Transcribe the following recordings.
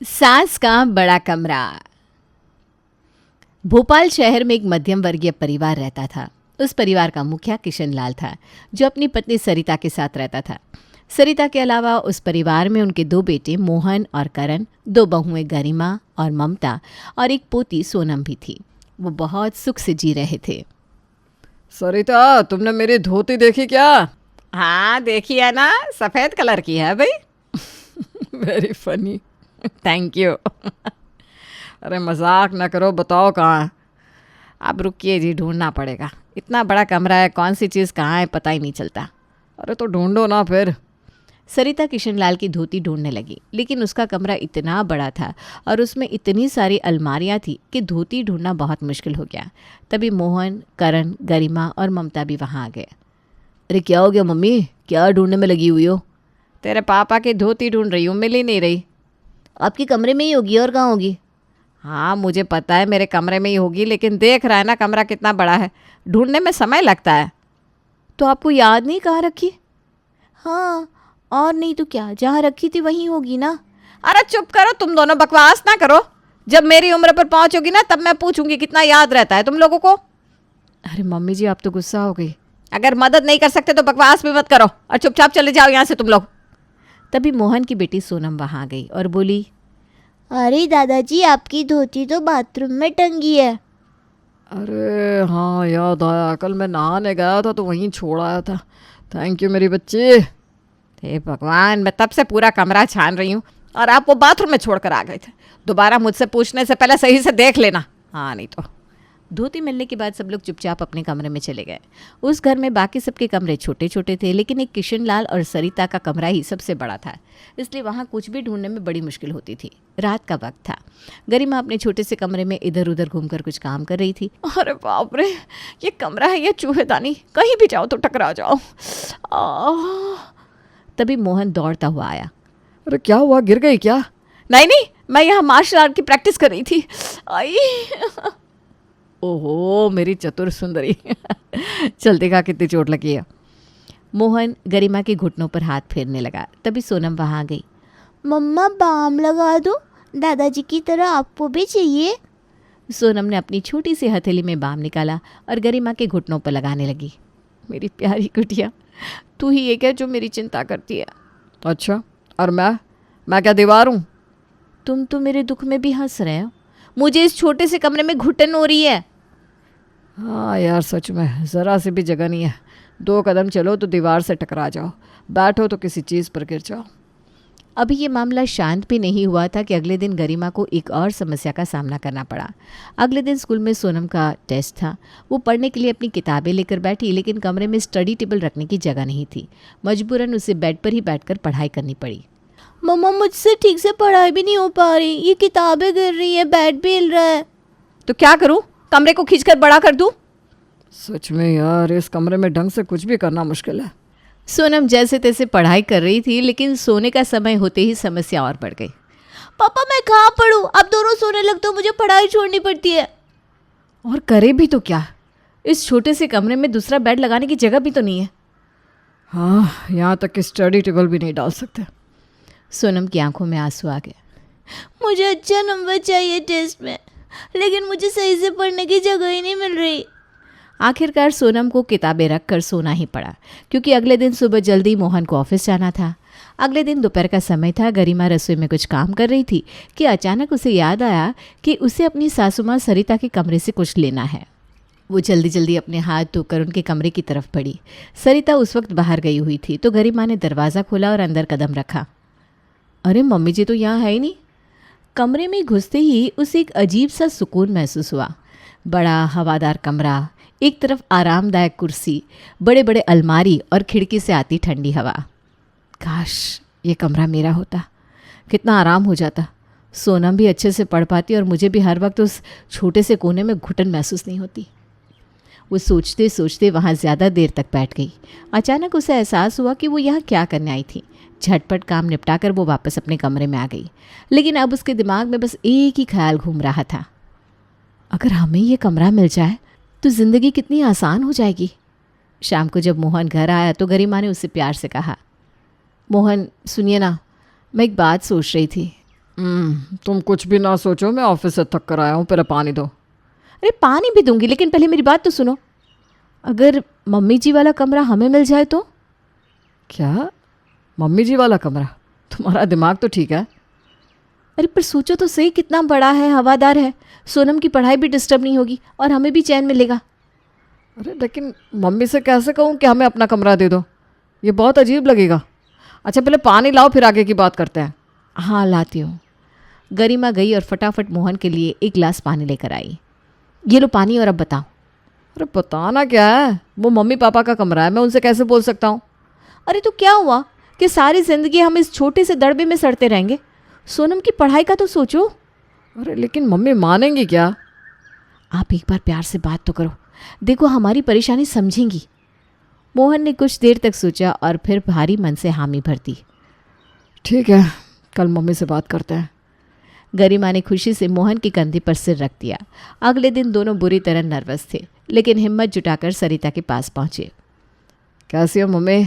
सास का बड़ा कमरा। भोपाल शहर में एक मध्यम वर्गीय परिवार रहता था। उस परिवार का मुखिया किशन लाल था, जो अपनी पत्नी सरिता के साथ रहता था। सरिता के अलावा उस परिवार में उनके दो बेटे मोहन और करण, दो बहुएं गरिमा और ममता और एक पोती सोनम भी थी। वो बहुत सुख से जी रहे थे। सरिता, तुमने मेरी धोती देखी क्या? हाँ देखी है ना, सफ़ेद कलर की है भाई। Very funny. Thank you. अरे मजाक ना करो, बताओ कहाँ है? अब रुकिए जी, ढूंढना पड़ेगा। इतना बड़ा कमरा है, कौन सी चीज़ कहाँ है पता ही नहीं चलता। अरे तो ढूंढो ना फिर। सरिता किशन लाल की धोती ढूंढने लगी, लेकिन उसका कमरा इतना बड़ा था और उसमें इतनी सारी अलमारियां थी कि धोती ढूंढना बहुत मुश्किल हो गया। तभी मोहन, करण, गरिमा और ममता भी वहां आ गए। अरे क्या हो गया मम्मी, क्या ढूंढने में लगी हुई हो? तेरे पापा की धोती ढूंढ रही हूँ, मिल ही नहीं रही। आपके कमरे में ही होगी, और कहाँ होगी? हाँ मुझे पता है मेरे कमरे में ही होगी, लेकिन देख रहा है ना कमरा कितना बड़ा है, ढूंढने में समय लगता है। तो आपको याद नहीं कहाँ रखी? हाँ, और नहीं तो क्या, जहाँ रखी थी वहीं होगी ना। अरे चुप करो, तुम दोनों बकवास ना करो। जब मेरी उम्र पर पहुंचोगी ना तब मैं पूछूंगी कितना याद रहता है तुम लोगों को। अरे मम्मी जी, आप तो गुस्सा हो गई। अगर मदद नहीं कर सकते तो बकवास भी मत करो और चुपचाप चले जाओ यहाँ से तुम लोग। तभी मोहन की बेटी सोनम वहां आ गई और बोली, अरे दादाजी, आपकी धोती तो बाथरूम में टंगी है। अरे हाँ याद आया, कल मैं नहाने गया था तो वहीं छोड़ आया था। थैंक यू मेरी बच्ची। हे भगवान, मैं तब से पूरा कमरा छान रही हूँ और आप वो बाथरूम में छोड़ कर आ गए थे। दोबारा मुझसे पूछने से पहले सही से देख लेना, हाँ नहीं तो। धोती मिलने के बाद सब लोग चुपचाप अपने कमरे में चले गए। उस घर में बाकी सबके कमरे छोटे छोटे थे, लेकिन एक किशन लाल और सरिता का कमरा ही सबसे बड़ा था, इसलिए वहाँ कुछ भी ढूंढने में बड़ी मुश्किल होती थी। रात का वक्त था। गरिमा अपने छोटे से कमरे में इधर उधर घूमकर कुछ काम कर रही थी। अरे बाप रे, ये कमरा है ये चूहेदानी, कहीं भी जाओ तो टकरा जाओ। तभी मोहन दौड़ता हुआ आया। अरे क्या हुआ, गिर गई क्या? नहीं नहीं, मैं यहाँ मार्शल आर्ट की प्रैक्टिस कर रही थी। आई ओहो मेरी चतुर सुंदरी। चल देखा कितनी चोट लगी है। मोहन गरिमा के घुटनों पर हाथ फेरने लगा। तभी सोनम वहां आ गई। मम्मा, बाम लगा दो, दादाजी की तरह आपको भी चाहिए। सोनम ने अपनी छोटी सी हथेली में बाम निकाला और गरिमा के घुटनों पर लगाने लगी। मेरी प्यारी कुटिया, तू ही एक है जो मेरी चिंता करती है। अच्छा, और मैं क्या दीवार हूँ? तुम तो मेरे दुख में भी हंस रहे हो। मुझे इस छोटे से कमरे में घुटन हो रही है। हाँ यार, सच में ज़रा सी भी जगह नहीं है। 2 कदम चलो तो दीवार से टकरा जाओ, बैठो तो किसी चीज़ पर गिर जाओ। अभी ये मामला शांत भी नहीं हुआ था कि अगले दिन गरिमा को एक और समस्या का सामना करना पड़ा। अगले दिन स्कूल में सोनम का टेस्ट था। वो पढ़ने के लिए अपनी किताबें लेकर बैठी, लेकिन कमरे में स्टडी टेबल रखने की जगह नहीं थी। मजबूरन उसे बेड पर ही बैठकर पढ़ाई करनी पड़ी। मम्मा, मुझसे ठीक से पढ़ाई भी नहीं हो पा रही, ये किताबें गिर रही है, बेड भी हिल रहा है। तो क्या करूं, कमरे को खींचकर बड़ा कर दूं? सच में यार, इस कमरे में ढंग से कुछ भी करना मुश्किल है। सोनम जैसे तैसे पढ़ाई कर रही थी, लेकिन सोने का समय होते ही समस्या और बढ़ गई। पापा, मैं कहाँ पढ़ूं? अब दोनों सोने लगते हो, मुझे पढ़ाई छोड़नी पड़ती है। और करे भी तो क्या, इस छोटे से कमरे में दूसरा बेड लगाने की जगह भी तो नहीं है। हाँ, यहाँ तक कि स्टडी टेबल भी नहीं डाल सकते। सोनम की आंखों में आंसू आ गए। मुझे अच्छा नंबर चाहिए टेस्ट में, लेकिन मुझे सही से पढ़ने की जगह ही नहीं मिल रही। आखिरकार सोनम को किताबें रखकर सोना ही पड़ा, क्योंकि अगले दिन सुबह जल्दी मोहन को ऑफिस जाना था। अगले दिन दोपहर का समय था। गरिमा रसोई में कुछ काम कर रही थी कि अचानक उसे याद आया कि उसे अपनी सासू माँ सरिता के कमरे से कुछ लेना है। वो जल्दी जल्दी अपने हाथ धोकर उनके कमरे की तरफ बढ़ी। सरिता उस वक्त बाहर गई हुई थी, तो गरिमा ने दरवाज़ा खोला और अंदर कदम रखा। अरे मम्मी जी तो यहाँ है ही नहीं। कमरे में घुसते ही उसे एक अजीब सा सुकून महसूस हुआ। बड़ा हवादार कमरा, एक तरफ आरामदायक कुर्सी, बड़े बड़े अलमारी और खिड़की से आती ठंडी हवा। काश ये कमरा मेरा होता, कितना आराम हो जाता। सोनम भी अच्छे से पढ़ पाती और मुझे भी हर वक्त उस छोटे से कोने में घुटन महसूस नहीं होती। वो सोचते सोचते वहाँ ज़्यादा देर तक बैठ गई। अचानक उसे एहसास हुआ कि वो यहाँ क्या करने आई थी। झटपट काम निपटा कर वो वापस अपने कमरे में आ गई, लेकिन अब उसके दिमाग में बस एक ही ख्याल घूम रहा था, अगर हमें ये कमरा मिल जाए तो ज़िंदगी कितनी आसान हो जाएगी। शाम को जब मोहन घर आया तो गरिमा ने उससे प्यार से कहा, मोहन सुनिए ना, मैं एक बात सोच रही थी। तुम कुछ भी ना सोचो, मैं ऑफिस से थक कर आया हूँ, पहले पानी दो। अरे पानी भी दूंगी, लेकिन पहले मेरी बात तो सुनो। अगर मम्मी जी वाला कमरा हमें मिल जाए तो? क्या? मम्मी जी वाला कमरा? तुम्हारा दिमाग तो ठीक है। अरे पर सोचो तो सही, कितना बड़ा है, हवादार है, सोनम की पढ़ाई भी डिस्टर्ब नहीं होगी और हमें भी चैन मिलेगा। अरे लेकिन मम्मी से कैसे कहूँ कि हमें अपना कमरा दे दो? ये बहुत अजीब लगेगा। अच्छा पहले पानी लाओ, फिर आगे की बात करते हैं। हाँ लाती हूँ। गरिमा गई और फटाफट मोहन के लिए एक गिलास पानी लेकर आई। ये लो पानी, और अब बताओ। अरे बताना क्या है, वो मम्मी पापा का कमरा है, मैं उनसे कैसे बोल सकता हूँ? अरे तो क्या हुआ कि सारी ज़िंदगी हम इस छोटे से दड़बे में सड़ते रहेंगे? सोनम की पढ़ाई का तो सोचो। अरे लेकिन मम्मी मानेंगी क्या? आप एक बार प्यार से बात तो करो, देखो हमारी परेशानी समझेंगी। मोहन ने कुछ देर तक सोचा और फिर भारी मन से हामी भर दी। ठीक है, कल मम्मी से बात करते हैं। गरिमा ने खुशी से मोहन के कंधे पर सिर रख दिया। अगले दिन दोनों बुरी तरह नर्वस थे, लेकिन हिम्मत जुटाकर सरिता के पास पहुंचे। कैसी हो मम्मी?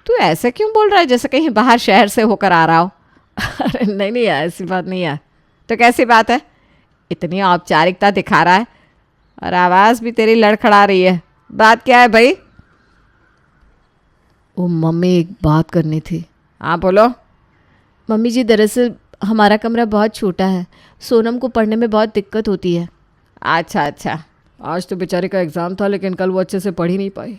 तू ऐसे क्यों बोल रहा है जैसे कहीं बाहर शहर से होकर आ रहा हो? अरे नहीं ऐसी बात नहीं है। तो कैसी बात है? इतनी औपचारिकता दिखा रहा है और आवाज़ भी तेरी लड़खड़ा रही है। बात क्या है भाई? ओ मम्मी, एक बात करनी थी। हाँ बोलो। मम्मी जी दरअसल हमारा कमरा बहुत छोटा है, सोनम को पढ़ने में बहुत दिक्कत होती है। अच्छा। आज तो बेचारी का एग्ज़ाम था, लेकिन कल वो अच्छे से पढ़ ही नहीं पाई,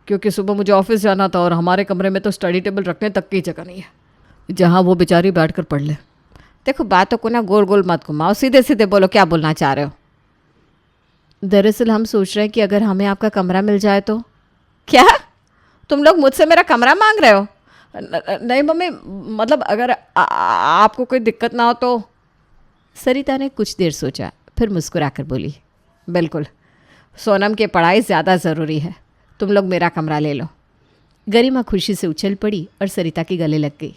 क्योंकि सुबह मुझे ऑफिस जाना था और हमारे कमरे में तो स्टडी टेबल रखने तक की जगह नहीं है जहाँ वो बेचारी बैठ कर पढ़ ले। देखो बातों को ना गोल गोल मत घुमाओ, सीधे सीधे बोलो क्या बोलना चाह रहे हो। दरअसल हम सोच रहे हैं कि अगर हमें आपका कमरा मिल जाए तो। क्या तुम लोग मुझसे मेरा कमरा मांग रहे हो? नहीं मम्मी, मतलब अगर आपको कोई दिक्कत ना हो तो। सरिता ने कुछ देर सोचा, फिर मुस्कुराकर बोली, बिल्कुल, सोनम की पढ़ाई ज़्यादा ज़रूरी है, तुम लोग मेरा कमरा ले लो। गरिमा खुशी से उछल पड़ी और सरिता के गले लग गई।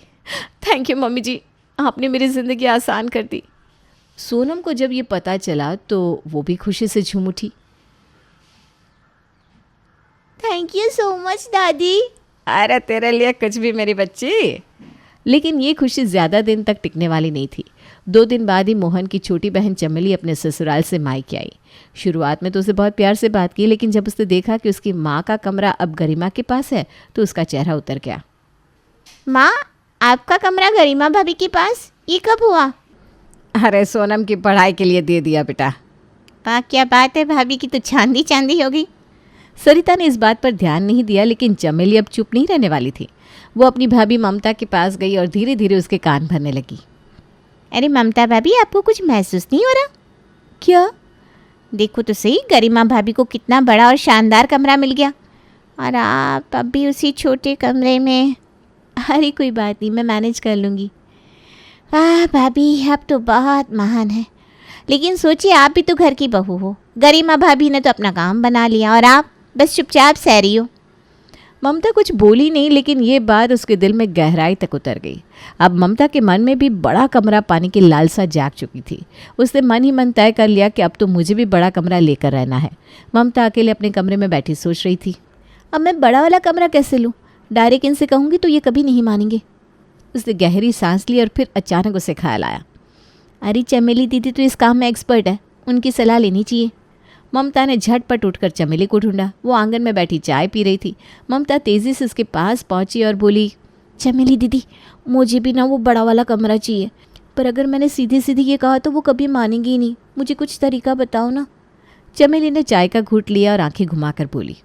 थैंक यू मम्मी जी, आपने मेरी ज़िंदगी आसान कर दी। सोनम को जब ये पता चला तो वो भी खुशी से झूम उठी। थैंक यू सो मच दादी। अरे तेरे लिए कुछ भी मेरी बच्ची। लेकिन ये खुशी ज़्यादा दिन तक टिकने वाली नहीं थी। 2 दिन बाद ही मोहन की छोटी बहन चमेली अपने ससुराल से मायके आई। शुरुआत में तो उसे बहुत प्यार से बात की, लेकिन जब उसने देखा कि उसकी माँ का कमरा अब गरिमा के पास है तो उसका चेहरा उतर गया। माँ, आपका कमरा गरिमा भाभी के पास, ये कब हुआ? अरे सोनम की पढ़ाई के लिए दे दिया बेटा। वाह क्या बात है, भाभी की तो चांदी चांदी हो गई। सरिता ने इस बात पर ध्यान नहीं दिया, लेकिन चमेली अब चुप नहीं रहने वाली थी। वो अपनी भाभी ममता के पास गई और धीरे धीरे उसके कान भरने लगी। अरे ममता भाभी, आपको कुछ महसूस नहीं हो रहा? क्या? देखो तो सही, गरिमा भाभी को कितना बड़ा और शानदार कमरा मिल गया और आप अब भी उसी छोटे कमरे में। अरे कोई बात नहीं, मैं मैनेज कर लूँगी। वाह भाभी, आप तो बहुत महान है। लेकिन सोचिए, आप भी तो घर की बहू हो। गरिमा भाभी ने तो अपना काम बना लिया और आप बस चुपचाप सह रही हो। ममता कुछ बोली नहीं, लेकिन ये बात उसके दिल में गहराई तक उतर गई। अब ममता के मन में भी बड़ा कमरा पाने की लालसा जाग चुकी थी। उसने मन ही मन तय कर लिया कि अब तो मुझे भी बड़ा कमरा लेकर रहना है। ममता अकेले अपने कमरे में बैठी सोच रही थी, अब मैं बड़ा वाला कमरा कैसे लूँ? डायरेक्ट इनसे कहूँगी तो ये कभी नहीं मानेंगे। उसने गहरी सांस ली और फिर अचानक उसे ख्याल आया, अरे चमेली दीदी तो इस काम में एक्सपर्ट है, उनकी सलाह लेनी चाहिए। ममता ने झटपट उठकर चमेली को ढूंढा। वो आंगन में बैठी चाय पी रही थी। ममता तेज़ी से उसके पास पहुंची और बोली, चमेली दीदी, मुझे भी ना वो बड़ा वाला कमरा चाहिए, पर अगर मैंने सीधी सीधी ये कहा तो वो कभी मानेंगी ही नहीं। मुझे कुछ तरीका बताओ ना। चमेली ने चाय का घूंट लिया और आंखें घुमाकर बोली,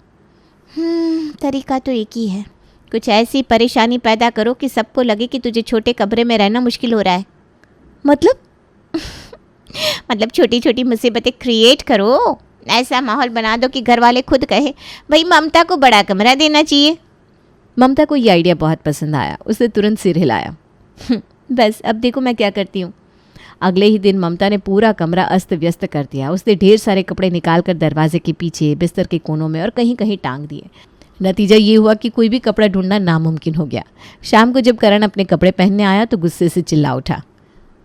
तरीका तो एक ही है। कुछ ऐसी परेशानी पैदा करो कि सबको लगे कि तुझे छोटे कमरे में रहना मुश्किल हो रहा है। मतलब छोटी छोटी मुसीबतें क्रिएट करो। ऐसा माहौल बना दो कि घर वाले खुद कहे, भाई ममता को बड़ा कमरा देना चाहिए। ममता को ये आइडिया बहुत पसंद आया। उसने तुरंत सिर हिलाया। बस अब देखो मैं क्या करती हूँ। अगले ही दिन ममता ने पूरा कमरा अस्त व्यस्त कर दिया। उसने ढेर सारे कपड़े निकालकर दरवाजे के पीछे, बिस्तर के कोनों में और कहीं कहीं टांग दिए। नतीजा ये हुआ कि कोई भी कपड़ा ढूंढना नामुमकिन हो गया। शाम को जब करण अपने कपड़े पहनने आया तो गुस्से से चिल्ला उठा,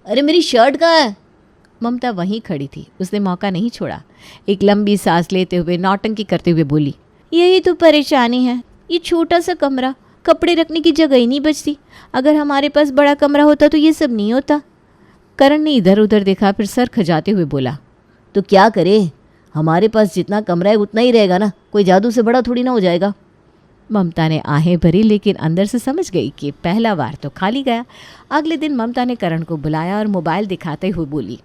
अरे मेरी शर्ट कहाँ है? ममता वहीं खड़ी थी। उसने मौका नहीं छोड़ा। एक लंबी सांस लेते हुए नौटंकी करते हुए बोली, यही तो परेशानी है, ये छोटा सा कमरा, कपड़े रखने की जगह ही नहीं बचती। अगर हमारे पास बड़ा कमरा होता तो ये सब नहीं होता। करण ने इधर उधर देखा, फिर सर खजाते हुए बोला, तो क्या करें, हमारे पास जितना कमरा है उतना ही रहेगा ना, कोई जादू से बड़ा थोड़ी ना हो जाएगा। ममता ने आहें भरी, लेकिन अंदर से समझ गई कि पहला वार तो खाली गया। अगले दिन ममता ने करण को बुलाया और मोबाइल दिखाते हुए बोली,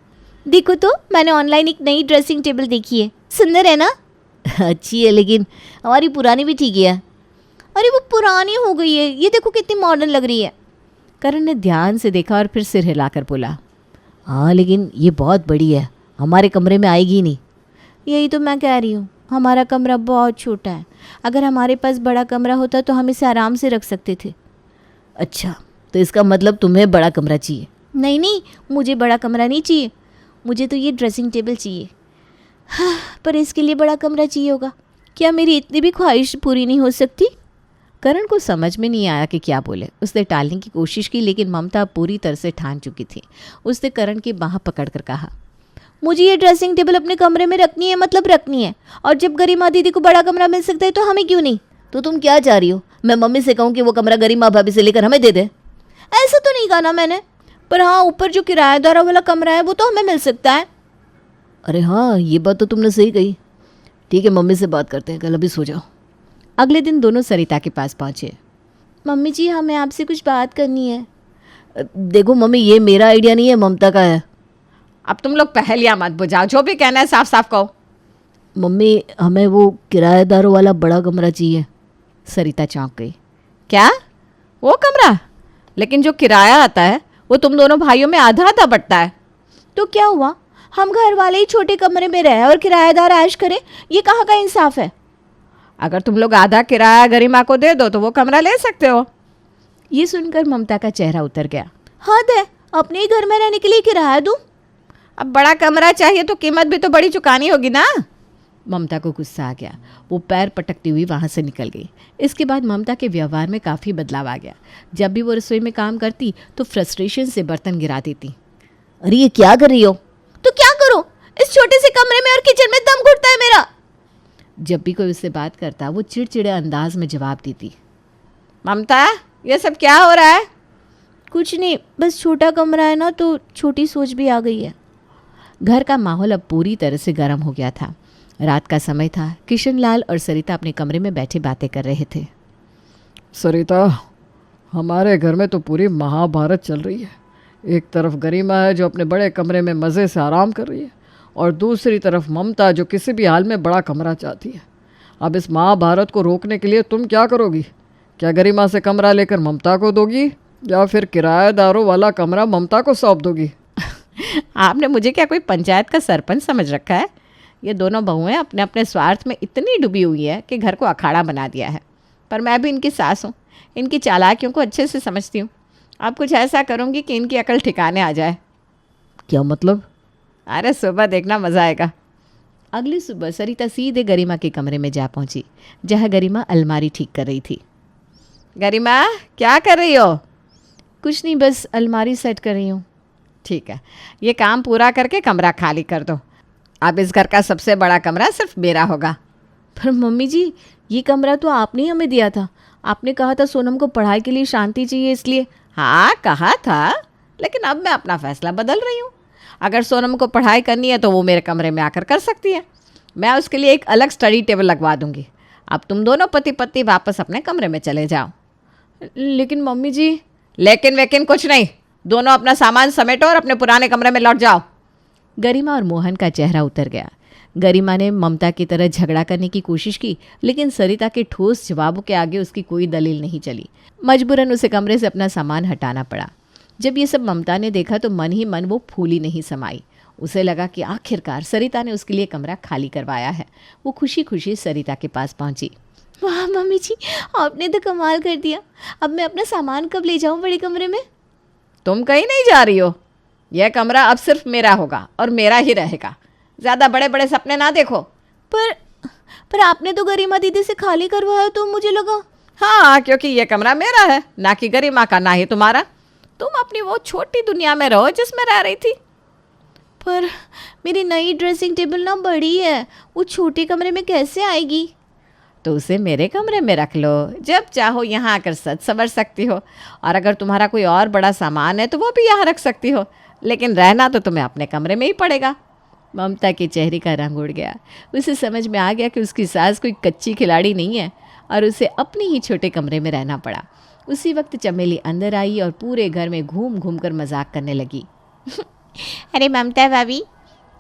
देखो तो मैंने ऑनलाइन एक नई ड्रेसिंग टेबल देखी है, सुंदर है ना? अच्छी है, लेकिन हमारी पुरानी भी ठीक है। अरे वो पुरानी हो गई है, ये देखो कितनी मॉडर्न लग रही है। करण ने ध्यान से देखा और फिर सिर हिलाकर बोला, हाँ लेकिन ये बहुत बड़ी है, हमारे कमरे में आएगी ही नहीं। यही तो मैं कह रही हूँ, हमारा कमरा बहुत छोटा है। अगर हमारे पास बड़ा कमरा होता तो हम इसे आराम से रख सकते थे। अच्छा, तो इसका मतलब तुम्हें बड़ा कमरा चाहिए? नहीं नहीं, मुझे बड़ा कमरा नहीं चाहिए, मुझे तो ये ड्रेसिंग टेबल चाहिए। हाँ, पर इसके लिए बड़ा कमरा चाहिए होगा। क्या मेरी इतनी भी ख्वाहिश पूरी नहीं हो सकती? करण को समझ में नहीं आया कि क्या बोले। उसने टालने की कोशिश की, लेकिन ममता पूरी तरह से ठान चुकी थी। उसने करण की बाह पकड़कर कहा, मुझे ये ड्रेसिंग टेबल अपने कमरे में रखनी है, मतलब रखनी है। और जब गरिमा दीदी को बड़ा कमरा मिल सकता है तो हमें क्यों नहीं? तो तुम क्या चाह रही हो, मैं मम्मी से कहूँ कि वो कमरा गरिमा भाभी से लेकर हमें दे दे? ऐसा तो नहीं कहा ना मैंने, पर हाँ, ऊपर जो किराएदार वाला कमरा है वो तो हमें मिल सकता है। अरे हाँ, ये बात तो तुमने सही कही। ठीक है, मम्मी से बात करते हैं, कल अभी सो जाओ। अगले दिन दोनों सरिता के पास पहुंचे। मम्मी जी, हमें आपसे कुछ बात करनी है। देखो मम्मी, ये मेरा आइडिया नहीं है, ममता का है। अब तुम लोग पहेलियां मत बुझाओ, जो भी कहना है साफ साफ कहो। मम्मी, हमें वो किराएदारों वाला बड़ा कमरा चाहिए। सरिता चौंक गई। क्या? वो कमरा? लेकिन जो किराया आता है वो तुम दोनों भाइयों में आधा आधा बंटता है। तो क्या हुआ, हम घर वाले ही छोटे कमरे में रहे और किराएदार ऐश करे, ये कहाँ का इंसाफ है? अगर तुम लोग आधा किराया गरिमा को दे दो तो वो कमरा ले सकते हो। ये सुनकर ममता का चेहरा उतर गया। हद है, अपने ही घर में रहने के लिए किराया दूं? अब बड़ा कमरा चाहिए तो कीमत भी तो बड़ी चुकानी होगी ना। ममता को गुस्सा आ गया। वो पैर पटकती हुई वहाँ से निकल गई। इसके बाद ममता के व्यवहार में काफ़ी बदलाव आ गया। जब भी वो रसोई में काम करती तो फ्रस्ट्रेशन से बर्तन गिरा देती। अरे ये क्या कर रही हो? तो क्या करूं, इस छोटे से कमरे में और किचन में दम घुटता है मेरा। जब भी कोई उससे बात करता वो चिड़चिड़े अंदाज में जवाब देती। ममता, ये सब क्या हो रहा है? कुछ नहीं, बस छोटा कमरा है ना तो छोटी सोच भी आ गई है। घर का माहौल अब पूरी तरह से गर्म हो गया था। रात का समय था। किशनलाल और सरिता अपने कमरे में बैठे बातें कर रहे थे। सरिता, हमारे घर में तो पूरी महाभारत चल रही है। एक तरफ गरिमा है जो अपने बड़े कमरे में मज़े से आराम कर रही है, और दूसरी तरफ ममता जो किसी भी हाल में बड़ा कमरा चाहती है। अब इस महाभारत को रोकने के लिए तुम क्या करोगी? क्या गरिमा से कमरा लेकर ममता को दोगी, या फिर किराएदारों वाला कमरा ममता को सौंप दोगी? आपने मुझे क्या कोई पंचायत का सरपंच समझ रखा है? ये दोनों बहुएं अपने अपने स्वार्थ में इतनी डूबी हुई है कि घर को अखाड़ा बना दिया है। पर मैं भी इनकी सास हूँ, इनकी चालाकियों को अच्छे से समझती हूँ। अब कुछ ऐसा करूँगी कि इनकी अकल ठिकाने आ जाए। क्या मतलब? अरे सुबह देखना, मज़ा आएगा। अगली सुबह सरिता सीधे गरिमा के कमरे में जा पहुंची, जहां गरिमा अलमारी ठीक कर रही थी। गरिमा, क्या कर रही हो? कुछ नहीं, बस अलमारी सेट कर रही हूँ। ठीक है, ये काम पूरा करके कमरा खाली कर दो। अब इस घर का सबसे बड़ा कमरा सिर्फ मेरा होगा। पर मम्मी जी, ये कमरा तो आपने ही हमें दिया था। आपने कहा था सोनम को पढ़ाई के लिए शांति चाहिए, इसलिए। हाँ, कहा था, लेकिन अब मैं अपना फैसला बदल रही हूँ। अगर सोनम को पढ़ाई करनी है तो वो मेरे कमरे में आकर कर सकती है। मैं उसके लिए एक अलग स्टडी टेबल लगवा दूँगी। अब तुम दोनों पति पत्नी वापस अपने कमरे में चले जाओ। लेकिन मम्मी जी। लेकिन वेकिन कुछ नहीं, दोनों अपना सामान समेटो और अपने पुराने कमरे में लौट जाओ। गरिमा और मोहन का चेहरा उतर गया। गरिमा ने ममता की तरह झगड़ा करने की कोशिश की, लेकिन सरिता के ठोस जवाबों के आगे उसकी कोई दलील नहीं चली। मजबूरन उसे कमरे से अपना सामान हटाना पड़ा। जब ये सब ममता ने देखा तो मन ही मन वो फूली नहीं समाई। उसे लगा कि आखिरकार सरिता ने उसके लिए कमरा खाली करवाया है। वो खुशी खुशी सरिता के पास पहुंची। वाह मम्मी जी, आपने तो कमाल कर दिया। अब मैं अपना सामान कब ले जाऊं बड़े कमरे में? तुम कहीं नहीं जा रही हो। यह कमरा अब सिर्फ मेरा होगा और मेरा ही रहेगा। ज़्यादा बड़े बड़े सपने ना देखो। पर आपने तो गरिमा दीदी से खाली करवाया, तो मुझे लगा। हाँ, क्योंकि ये कमरा मेरा है, ना कि गरिमा का, ना ही तुम्हारा। तुम अपनी वो छोटी दुनिया में रहो जिसमें रह रही थी। पर मेरी नई ड्रेसिंग टेबल ना बड़ी है, वो छोटे कमरे में कैसे आएगी? तो उसे मेरे कमरे में रख लो, जब चाहो यहाँ आकर सज संवर सकती हो, और अगर तुम्हारा कोई और बड़ा सामान है तो वो भी यहाँ रख सकती हो, लेकिन रहना तो तुम्हें अपने कमरे में ही पड़ेगा। ममता के चेहरे का रंग उड़ गया। उसे समझ में आ गया कि उसकी सास कोई कच्ची खिलाड़ी नहीं है और उसे अपने ही छोटे कमरे में रहना पड़ा। उसी वक्त चमेली अंदर आई और पूरे घर में घूम घूम कर मजाक करने लगी। अरे ममता भाभी,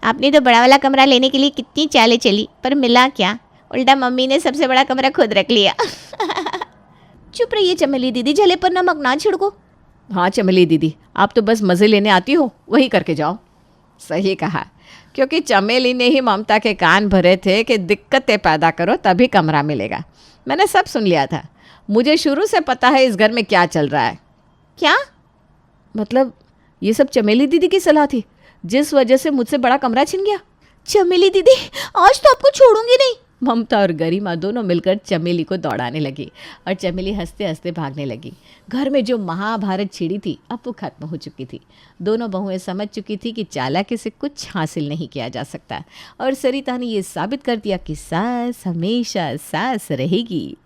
आपने तो बड़ा वाला कमरा लेने के लिए कितनी चालें चली, पर मिला क्या? उल्टा मम्मी ने सबसे बड़ा कमरा खुद रख लिया। चुप रहिए चमेली दीदी, जले पर नमक ना छिड़को। हाँ चमेली दीदी, आप तो बस मज़े लेने आती हो, वही करके जाओ। सही कहा, क्योंकि चमेली ने ही ममता के कान भरे थे कि दिक्कतें पैदा करो तभी कमरा मिलेगा। मैंने सब सुन लिया था, मुझे शुरू से पता है इस घर में क्या चल रहा है। क्या? मतलब ये सब चमेली दीदी की सलाह थी, जिस वजह से मुझसे बड़ा कमरा छिन गया। चमेली दीदी, आज तो आपको छोड़ूंगी नहीं। ममता और गरिमा दोनों मिलकर चमेली को दौड़ाने लगी और चमेली हंसते हंसते भागने लगी। घर में जो महाभारत छिड़ी थी अब वो खत्म हो चुकी थी। दोनों बहुएं समझ चुकी थी कि चालाकी से कुछ हासिल नहीं किया जा सकता, और सरिता ने ये साबित कर दिया कि सास हमेशा सास रहेगी।